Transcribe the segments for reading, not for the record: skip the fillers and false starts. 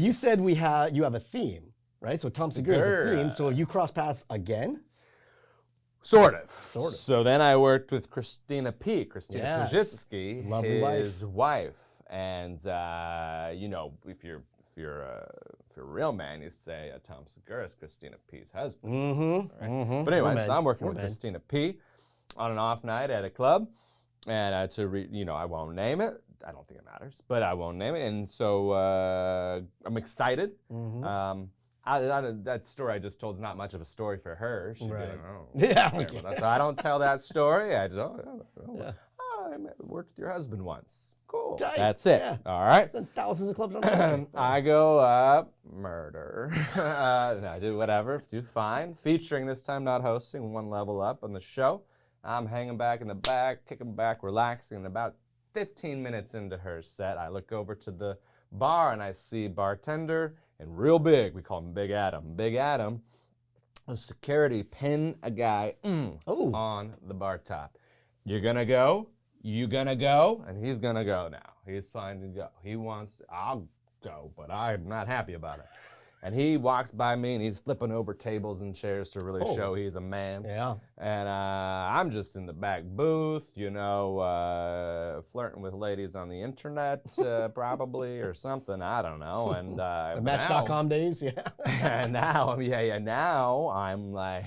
You said you have a theme, right? So Tom Segura is a theme. So you cross paths again? Sort of. So then I worked with Christina Pazsitsky, lovely his wife. And you know, if you're a real man, you say Tom Segura is Christina P's husband. Right? But anyway, so I'm working with Christina P on an off night at a club, and I won't name it. I don't think it matters, but I won't name it. And so I'm excited. That story I just told is not much of a story for her. She'd be like, oh, yeah, okay. So I don't tell that story. I just, I worked with your husband once. Cool. Tight. That's it. Yeah. All right. Thousands of clubs on the I go up, murder. No, I do whatever, do fine. Featuring this time, not hosting, one level up on the show. I'm hanging back in the back, kicking back, relaxing, and about 15 minutes into her set, I look over to the bar and I see bartender, and real big, we call him Big Adam. Big Adam, a security pin a guy on the bar top. You're gonna go, you gonna go, and he's gonna go now. He's fine to go. He wants, I'll go, but I'm not happy about it. And he walks by me and he's flipping over tables and chairs to really show he's a man. Yeah. And I'm just in the back booth, you know, flirting with ladies on the internet probably or something, I don't know. And the Match.com days, yeah. And now, now I'm like,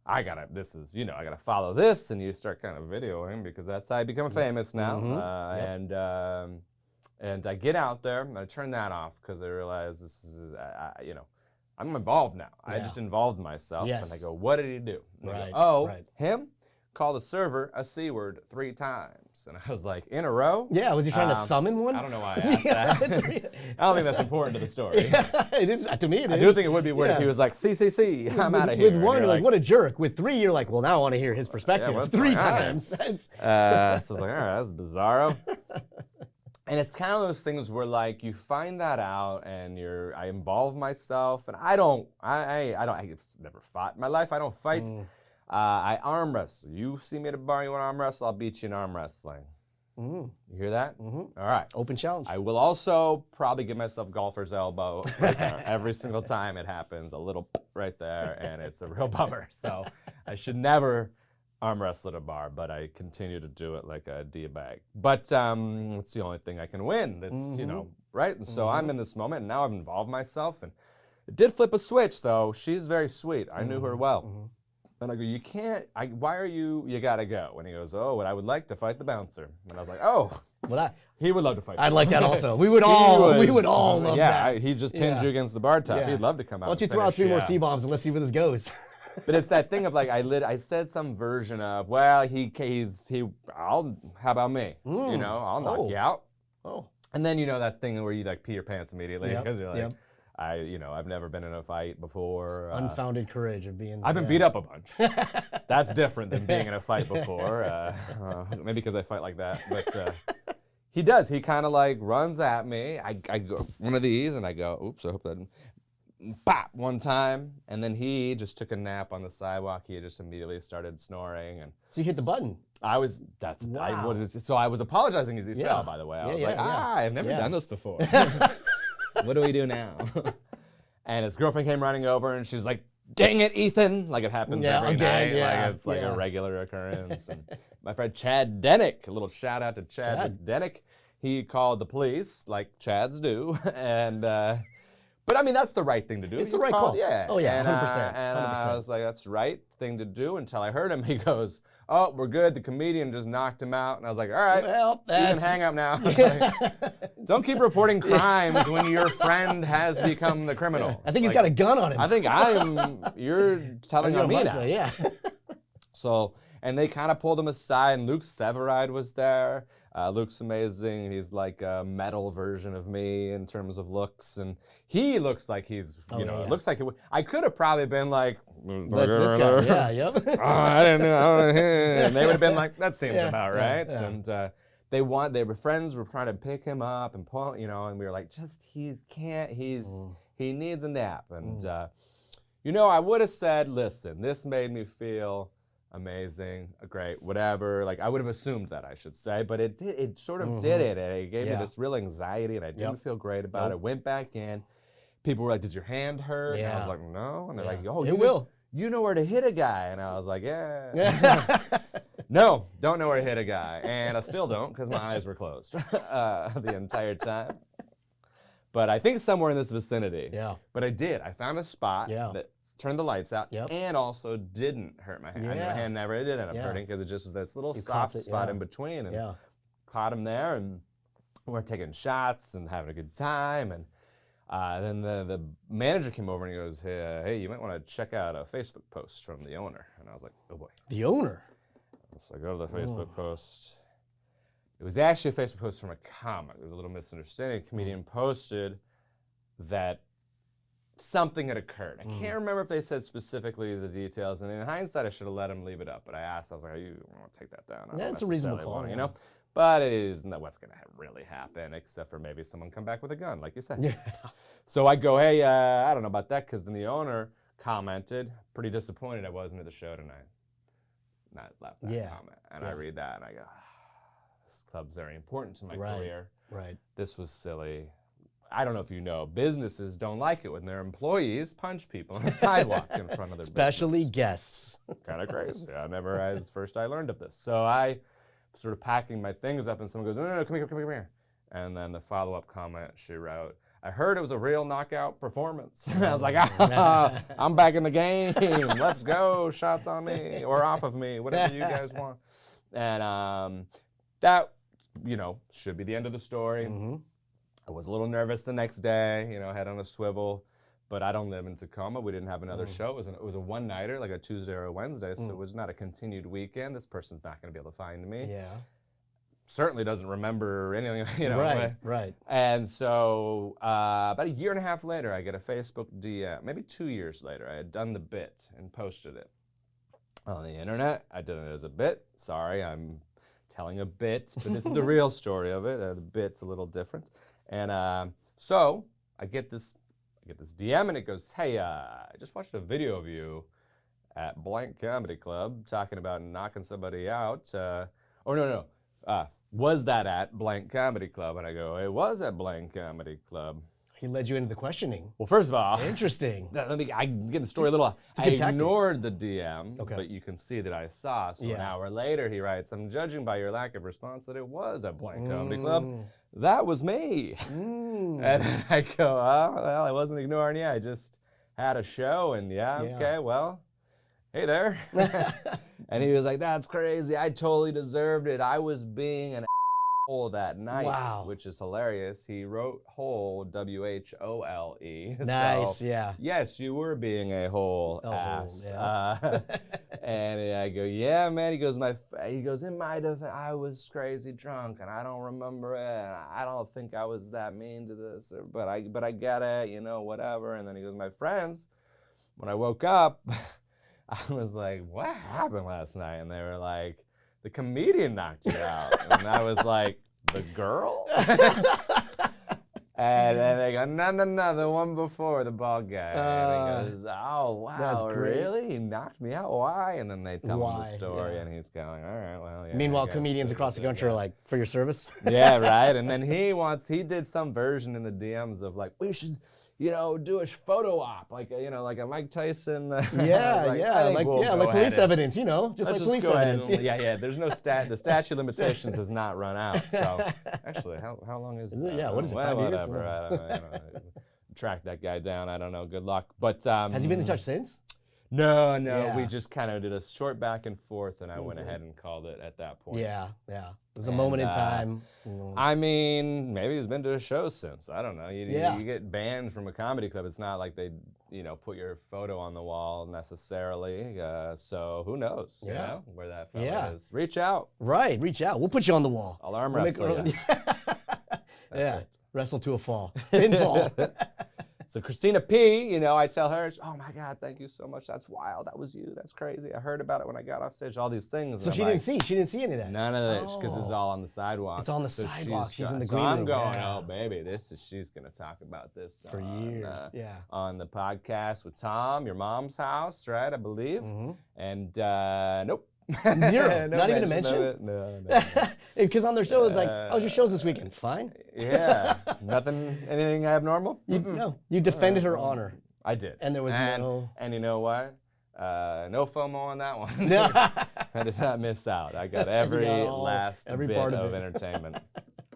I gotta follow this, and you start kind of videoing because that's how I become famous now. And I get out there, and I turn that off because I realize this is, I'm involved now. I just involved myself, and I go, what did he do? And go, him call the server a C word 3 times. And I was like, in a row? Yeah, was he trying to summon one? I don't know why I asked that. I don't think that's important to the story. Yeah, it is, to me it is. I do think it would be weird if he was like, C, I'm out of here. With 1, you're like, what a jerk. With 3, you're like, well, now I want to hear his perspective 3 times. So I was like, all right, that's bizarro. And it's kind of those things where like you find that out and I involve myself, and I've never fought in my life. I don't fight. I arm wrestle. You see me at a bar, you want to arm wrestle, I'll beat you in arm wrestling. You hear that? All right. Open challenge. I will also probably give myself golfer's elbow right there. Every single time it happens, a little right there, and it's a real bummer. So I should never arm wrestle at a bar, but I continue to do it like a D-bag. But it's the only thing I can win. That's, right? And so I'm in this moment, and now I've involved myself. And it did flip a switch, though. She's very sweet. I knew her well. And I go, you can't, you gotta go. And he goes, oh, I would like to fight the bouncer. And I was like, oh. Well, he would love to fight. I'd like that also. We would all love that. Yeah, he just pinned you against the bar top. He'd love to come out. Why don't you throw out 3 more C-bombs and let's see where this goes. But it's that thing of like, I said some version of, well, how about me? I'll knock you out. And then, that thing where you like pee your pants immediately because you're like, I've never been in a fight before. Unfounded courage of being. I've been beat up a bunch. That's different than being in a fight before. Maybe because I fight like that. But he does. He kind of like runs at me. I go one of these and I go, oops, I hope that. Bop, one time, and then he just took a nap on the sidewalk. He just immediately started snoring, and so you hit the button. So I was apologizing as he fell. By the way, I was like, I've never done this before. What do we do now? And his girlfriend came running over, and she's like, "Dang it, Ethan!" Like it happens every night. Like it's like a regular occurrence. And my friend Chad Denick, a little shout out to Chad Denick. He called the police, like Chads do, and. But I mean, that's the right thing to do. It's the right call. Yeah. Oh yeah, 100%. And I was like, that's the right thing to do until I heard him. He goes, oh, we're good. The comedian just knocked him out. And I was like, all right, well, you can hang up now. Like, don't keep reporting crimes when your friend has become the criminal. I think he's got a gun on him. I think you're telling on me now. Yeah. So, and they kind of pulled him aside, and Luke Severide was there. Luke's amazing. He's like a metal version of me in terms of looks, and he looks like he's, it looks like I could have probably been like, this guy. I didn't know. And they would have been like, that seems about right. And they were friends, were trying to pick him up and pull, and we were like, he needs a nap. And, I would have said, listen, this made me feel amazing, great, whatever. Like I would have assumed that, I should say, but it sort of did it. And it gave me this real anxiety, and I didn't feel great about it. Went back in. People were like, "Does your hand hurt?" And I was like, "No." And they're like, "Oh, you know where to hit a guy." And I was like, "Yeah." No, don't know where to hit a guy. And I still don't, because my eyes were closed the entire time. But I think somewhere in this vicinity. Yeah. But I did. I found a spot that turned the lights out and also didn't hurt my hand. My hand never did end up hurting, because it just was this little soft spot in between. And caught him there, and we're taking shots and having a good time. And then the manager came over and he goes, hey, you might want to check out a Facebook post from the owner. And I was like, oh boy. The owner? So I go to the Facebook post. It was actually a Facebook post from a comic. There was a little misunderstanding. A comedian posted that something had occurred. I can't remember if they said specifically the details. And in hindsight, I should have let him leave it up. But I asked, I was like, "Are you want to take that down?" Yeah, it's a reasonable call, you know. But it isn't that what's going to really happen, except for maybe someone come back with a gun, like you said. Yeah. So I go, "Hey, I don't know about that," because then the owner commented, pretty disappointed I wasn't at the show tonight. Not left that comment. And I read that and I go, this club's very important to my career. Right. This was silly. I don't know if you know, businesses don't like it when their employees punch people on the sidewalk in front of their Especially guests. Kind of crazy. As first I learned of this. So I sort of packing my things up and someone goes, no, come here. And then the follow-up comment she wrote, "I heard it was a real knockout performance." And I was like, I'm back in the game. Let's go. Shots on me or off of me, whatever you guys want. And that, should be the end of the story. I was a little nervous the next day, head on a swivel. But I don't live in Tacoma. We didn't have another show. It was a one-nighter, like a Tuesday or a Wednesday, so it was not a continued weekend. This person's not going to be able to find me. Yeah. Certainly doesn't remember anything, Right. And so about a year and a half later, I get a Facebook DM. Maybe 2 years later, I had done the bit and posted it on the internet. I did it as a bit. Sorry, I'm telling a bit, but this is the real story of it. The bit's a little different. And so I get this DM, and it goes, "Hey, I just watched a video of you at Blank Comedy Club talking about knocking somebody out." Was that at Blank Comedy Club? And I go, "It was at Blank Comedy Club." He led you into the questioning. Well, first of all, interesting. I get the story a little. I ignored the DM, but you can see that I saw. So an hour later, he writes, "I'm judging by your lack of response that it was at Blank Comedy Club. That was me." And I go, "Oh, well, I wasn't ignoring you. I just had a show, and okay, well, hey there." And he was like, "That's crazy. I totally deserved it. I was being an asshole that night," which is hilarious. He wrote whole, W-H-O-L-E. Nice, so, yes, you were being a whole ass. And I go, "Yeah, man." He goes, "In my defense, I was crazy drunk, and I don't remember it. And I don't think I was that mean to this, but I get it, whatever." And then he goes, "My friends, when I woke up, I was like, what happened last night?" And they were like, "The comedian knocked you out." And I was like, "The girl?" And then they go, no, the one before, the bald guy. And he goes, "Oh, wow, that's great. Really? He knocked me out? Why?" And then they tell him the story, and he's going, "All right, well, yeah." Meanwhile, comedians across the country are like, "For your service?" Yeah, right. And then he did some version in the DMs of like, "We should, do a photo op, like a Mike Tyson." Like police evidence, just like police evidence. There's no the statute of limitations has not run out. So actually, how long is it? Yeah, what is it? 5 years? Whatever. I don't know. Track that guy down. I don't know. Good luck. But has he been in touch since? No. Yeah. We just kind of did a short back and forth, and I went ahead and called it at that point. Yeah. It was a moment in time. I mean, maybe he's been to a show since. I don't know. You get banned from a comedy club. It's not like they, put your photo on the wall necessarily. So who knows? Where that fella is. Reach out. Right. Reach out. We'll put you on the wall. I'll arm wrestle you. Wrestle to a fall. Pinfall. So Christina P, you know, I tell her, oh my God, thank you so much. That's wild. That was you. That's crazy. I heard about it when I got off stage. All these things. So she didn't see any of that. None of this, because it's all on the sidewalk. It's on the sidewalk. She's in the so green I'm room. going, Yeah. oh baby, she's gonna talk about this For years. Yeah. on the podcast with Tom, your mom's house, right? I believe. And nope. Zero. No Not even a mention of mention? it. No. Because on their show, it's like, how was your shows this weekend? Fine. Yeah. Nothing. Anything abnormal? No. You defended her honor. I did. And there was no. And you know what? No FOMO on that one. No. I did not miss out. I got every last every bit part of of it. entertainment.